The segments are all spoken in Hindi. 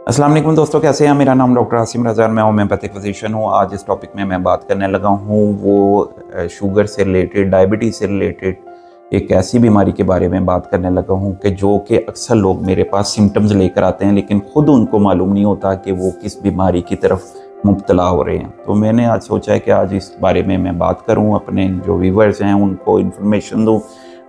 अस्सलाम वालेकुम दोस्तों, कैसे हैं? मेरा नाम डॉक्टर आसिम रज़ा, मैं होम्योपैथिक फिजिशियन हूँ। आज इस टॉपिक में मैं बात करने लगा हूँ वो शुगर से रिलेटेड, डायबिटीज़ से रिलेटेड एक ऐसी बीमारी के बारे में बात करने लगा हूँ कि जो कि अक्सर लोग मेरे पास सिम्टम्स लेकर आते हैं, लेकिन ख़ुद उनको मालूम नहीं होता कि वो किस बीमारी की तरफ मुब्तला हो रहे हैं। तो मैंने आज सोचा है कि आज इस बारे में मैं बात करूँ, अपने जो व्यूवर्स हैं उनको इन्फॉर्मेशन दूँ,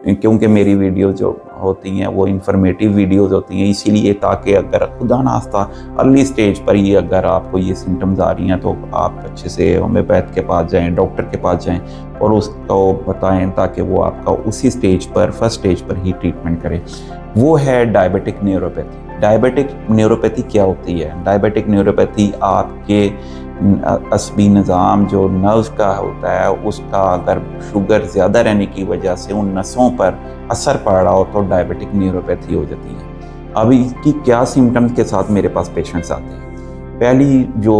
क्योंकि मेरी वीडियो जो होती हैं वो इन्फॉर्मेटिव वीडियोस होती हैं, इसीलिए ताकि अगर खुदा ना खास्ता अर्ली स्टेज पर ही अगर आपको ये सिम्टम्स आ रही हैं तो आप अच्छे से होम्योपैथ के पास जाएं, डॉक्टर के पास जाएं और उसको बताएं ताकि वो आपका उसी स्टेज पर, फर्स्ट स्टेज पर ही ट्रीटमेंट करें। वो है डायबिटिक न्यूरोपैथी। डायबिटिक न्यूरोपैथी क्या होती है? डायबिटिक न्यूरोपैथी आपके असबी निज़ाम जो नर्व्स का होता है उसका अगर शुगर ज़्यादा रहने की वजह से उन नसों पर असर पड़ रहा हो तो डायबिटिक न्यूरोपैथी हो जाती है। अब इसकी क्या सिम्टम्स के साथ मेरे पास पेशेंट्स आते हैं? पहली जो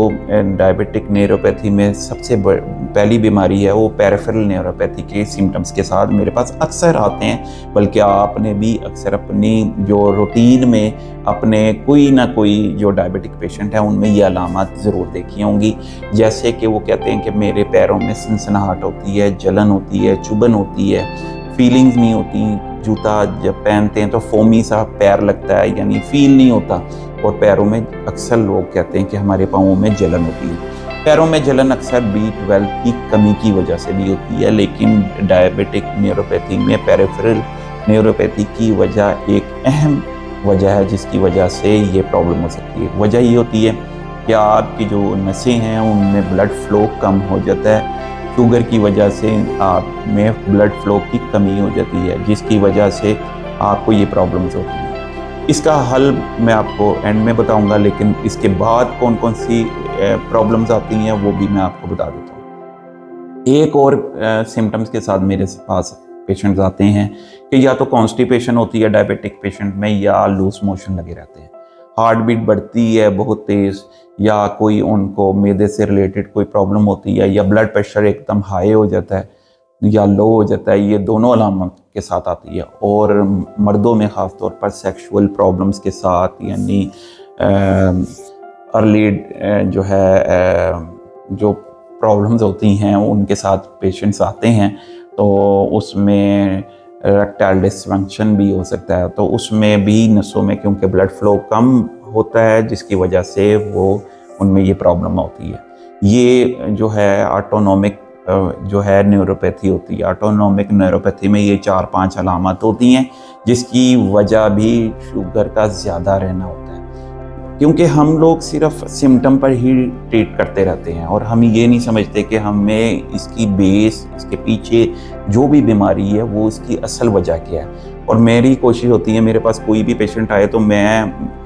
डायबिटिक न्यूरोपैथी में सबसे पहली बीमारी है वो पेरिफेरल न्यूरोपैथी के सिम्टम्स के साथ मेरे पास अक्सर आते हैं, बल्कि आपने भी अक्सर अपनी जो रूटीन में अपने कोई ना कोई जो डायबिटिक पेशेंट है उनमें ये अलामत ज़रूर देखी होंगी। जैसे कि वो कहते हैं कि मेरे पैरों में सनसनाहट होती है, जलन होती है, चुभन होती है, फीलिंग्स नहीं होती, जूता जब पहनते हैं तो फोमी सा पैर लगता है, यानी फील नहीं होता। और पैरों में अक्सर लोग कहते हैं कि हमारे पाँवों में जलन होती है। पैरों में जलन अक्सर B12 की कमी की वजह से भी होती है, लेकिन डायबिटिक न्यूरोपैथी में पेरिफेरल न्यूरोपैथी की वजह एक अहम वजह है जिसकी वजह से ये प्रॉब्लम हो सकती है। वजह ये होती है कि आपकी जो नसें हैं उनमें ब्लड फ्लो कम हो जाता है। शुगर की वजह से आप में ब्लड फ्लो की कमी हो जाती है, जिसकी वजह से आपको ये प्रॉब्लम्स होती हैं। इसका हल मैं आपको एंड में बताऊंगा, लेकिन इसके बाद कौन कौन सी प्रॉब्लम्स आती हैं वो भी मैं आपको बता देता हूँ। एक और सिम्टम्स के साथ मेरे पास पेशेंट्स आते हैं कि या तो कॉन्स्टिपेशन होती है डायबिटिक पेशेंट में, या लूज मोशन लगे रहते हैं, हार्ट बीट बढ़ती है बहुत तेज़, या कोई उनको मैदे से रिलेटेड कोई प्रॉब्लम होती है, या ब्लड प्रेशर एकदम हाई हो जाता है या लो हो जाता है। ये दोनों अलामत के साथ आती है। और मर्दों में ख़ास तौर पर सेक्सुअल प्रॉब्लम्स के साथ, यानी अर्ली जो है जो प्रॉब्लम्स होती हैं उनके साथ पेशेंट्स आते हैं, तो उसमें इरेक्टाइल डिसफंक्शन भी हो सकता है। तो उसमें भी नसों में क्योंकि ब्लड फ्लो कम होता है जिसकी वजह से वो उनमें ये प्रॉब्लम होती है। ये जो है ऑटोनोमिक जो है न्यूरोपैथी होती है। ऑटोनोमिक न्यूरोपैथी में ये 4-5 अलामत होती हैं जिसकी वजह भी शुगर का ज़्यादा रहना होता है, क्योंकि हम लोग सिर्फ सिम्टम पर ही ट्रीट करते रहते हैं और हम ये नहीं समझते कि हमें इसकी बेस, इसके पीछे जो भी बीमारी है वो इसकी असल वजह क्या है। और मेरी कोशिश होती है मेरे पास कोई भी पेशेंट आए तो मैं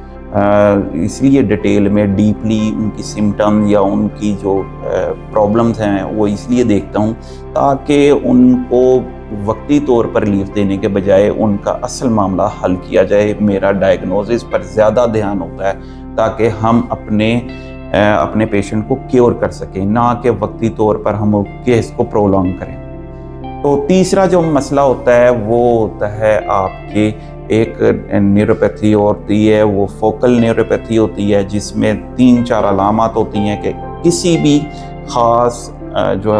इसलिए डिटेल में डीपली उनकी सिम्टम या उनकी जो प्रॉब्लम्स हैं वो इसलिए देखता हूँ ताकि उनको वक्ती तौर पर रिलीफ देने के बजाय उनका असल मामला हल किया जाए। मेरा डायग्नोसिस पर ज़्यादा ध्यान होता है ताकि हम अपने पेशेंट को क्योर कर सकें, ना कि वक्ती तौर पर हम केस को प्रोलॉन्ग करें। तो तीसरा जो मसला होता है वो होता है आपके एक न्यूरोपैथी होती है, वो फोकल न्यूरोपैथी होती है, जिसमें 3-4 अलामत होती हैं कि किसी भी ख़ास जो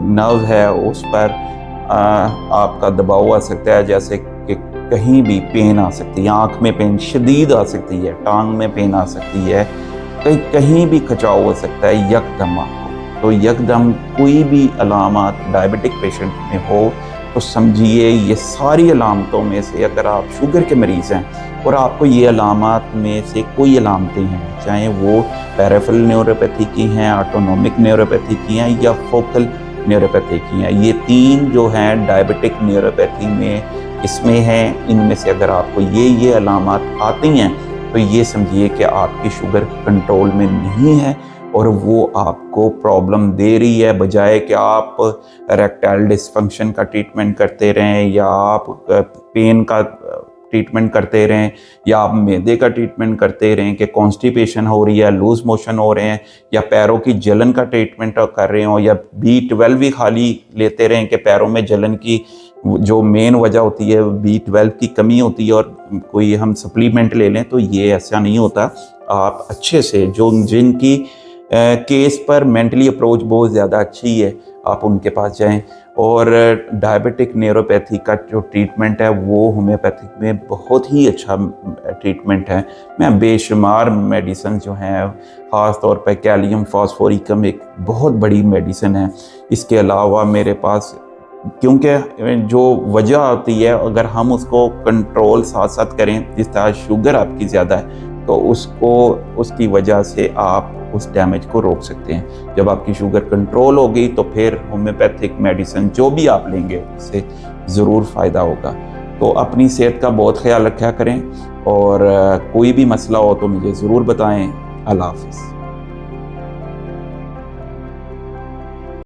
नर्व है उस पर आपका दबाव आ सकता है। जैसे कि कहीं भी पेन आ सकती है, आँख में पेन शदीद आ सकती है, टांग में पेन आ सकती है, कहीं भी खिंचाव हो सकता है यकदम आपको। तो यकदम कोई भी अलामत डायबिटिक पेशेंट में हो तो समझिए ये सारी अलामतों में से अगर आप शुगर के मरीज़ हैं और आपको ये अलामत में से कोई अलामतें हैं, चाहे वो पेरिफेरल न्यूरोपैथी की हैं, ऑटोनोमिक न्यूरोपैथी की हैं या फोकल न्यूरोपैथी की हैं, ये 3 जो हैं डायबिटिक न्यूरोपैथी में इसमें हैं, इनमें से अगर आपको ये अलामत आती हैं तो ये समझिए कि आपकी शुगर कंट्रोल में नहीं है और वो आपको प्रॉब्लम दे रही है। बजाय कि आप इरेक्टाइल डिसफंक्शन का ट्रीटमेंट करते रहें या आप पेन का ट्रीटमेंट करते रहें या आप मैदे का ट्रीटमेंट करते रहें कि कॉन्स्टिपेशन हो रही है, लूज मोशन हो रहे हैं, या पैरों की जलन का ट्रीटमेंट कर रहे हो, या B12 भी खाली लेते रहें कि पैरों में जलन की जो मेन वजह होती है B12 की कमी होती है और कोई हम सप्लीमेंट ले लें, तो ये ऐसा नहीं होता। आप अच्छे से जिनकी केस पर मेंटली अप्रोच बहुत ज़्यादा अच्छी है, आप उनके पास जाएं। और डायबिटिक न्यूरोपैथी का जो ट्रीटमेंट है वो होम्योपैथिक में बहुत ही अच्छा ट्रीटमेंट है। मैं बेशुमार मेडिसिन जो हैं, ख़ास तौर पर कैल्शियम फास्फोरिकम एक बहुत बड़ी मेडिसिन है। इसके अलावा मेरे पास, क्योंकि जो वजह आती है अगर हम उसको कंट्रोल साथ साथ करें, जिस तरह शुगर आपकी ज़्यादा है तो उसकी वजह से आप उस डैमेज को रोक सकते हैं। जब आपकी शुगर कंट्रोल होगी तो फिर होम्योपैथिक मेडिसिन जो भी आप लेंगे उससे ज़रूर फ़ायदा होगा। तो अपनी सेहत का बहुत ख्याल रखा करें, और कोई भी मसला हो तो मुझे ज़रूर बताएं। अल्लाह हाफ़िज़।